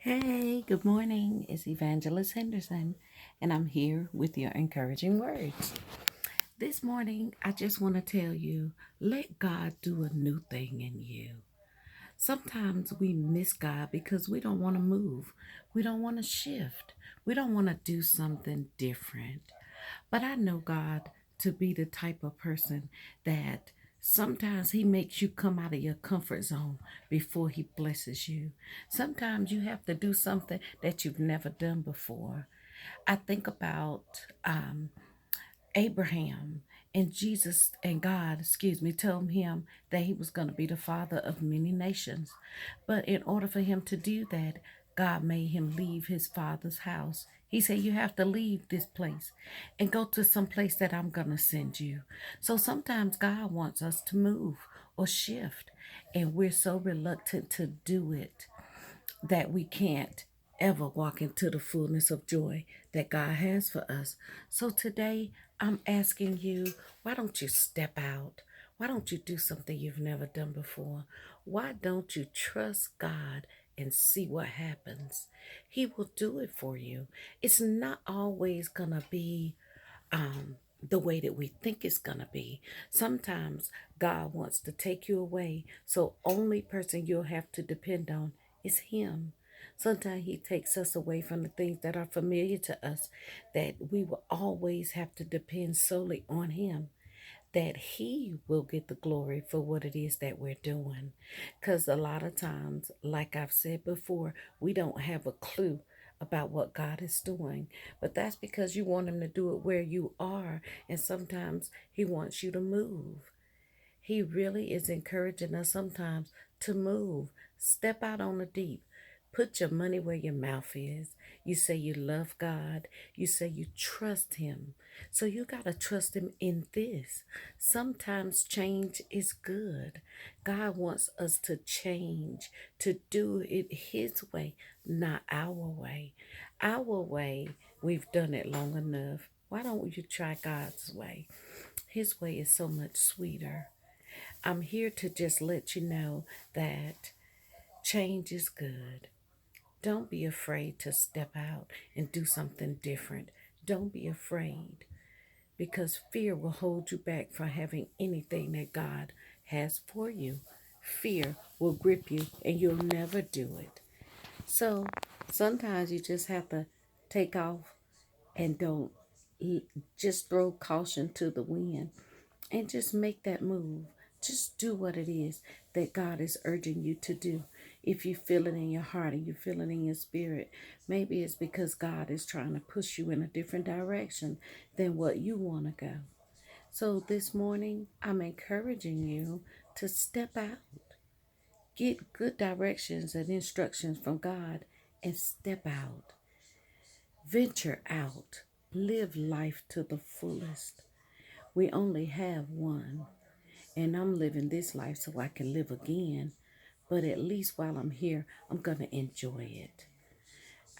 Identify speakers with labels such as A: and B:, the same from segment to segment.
A: Hey, good morning. It's Evangelist Henderson, and I'm here with your encouraging words. This morning, I just want to tell you let God do a new thing in you. Sometimes we miss God because we don't want to move, we don't want to shift, we don't want to do something different. But I know God to be the type of person that sometimes He makes you come out of your comfort zone before He blesses you. Sometimes you have to do something that you've never done before. I think about Abraham and Jesus and God, told him that he was going to be the father of many nations. But in order for him to do that, God made him leave his father's house. He said, you have to leave this place and go to some place that I'm going to send you. So sometimes God wants us to move or shift, and we're so reluctant to do it that we can't ever walk into the fullness of joy that God has for us. So today I'm asking you, why don't you step out? Why don't you do something you've never done before? Why don't you trust God and see what happens? He will do it for you. It's not always going to be the way that we think it's going to be. Sometimes God wants to take you away, so only person you'll have to depend on is Him. Sometimes He takes us away from the things that are familiar to us, that we will always have to depend solely on Him, that He will get the glory for what it is that we're doing. Because a lot of times, like I've said before, we don't have a clue about what God is doing. But that's because you want Him to do it where you are. And sometimes He wants you to move. He really is encouraging us sometimes to move, step out on the deep. Put your money where your mouth is. You say you love God. You say you trust Him. So you got to trust Him in this. Sometimes change is good. God wants us to change, to do it His way, not our way. Our way, we've done it long enough. Why don't you try God's way? His way is so much sweeter. I'm here to just let you know that change is good. Don't be afraid to step out and do something different. Don't be afraid, because fear will hold you back from having anything that God has for you. Fear will grip you and you'll never do it. So sometimes you just have to take off and don't just throw caution to the wind and just make that move. Just do what it is that God is urging you to do. If you feel it in your heart and you feel it in your spirit, maybe it's because God is trying to push you in a different direction than what you want to go. So this morning, I'm encouraging you to step out, get good directions and instructions from God, and step out. Venture out. Live life to the fullest. We only have one. And I'm living this life so I can live again. But at least while I'm here, I'm going to enjoy it.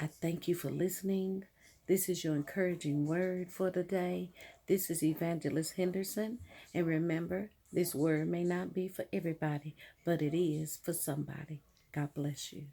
A: I thank you for listening. This is your encouraging word for the day. This is Evangelist Henderson. And remember, this word may not be for everybody, but it is for somebody. God bless you.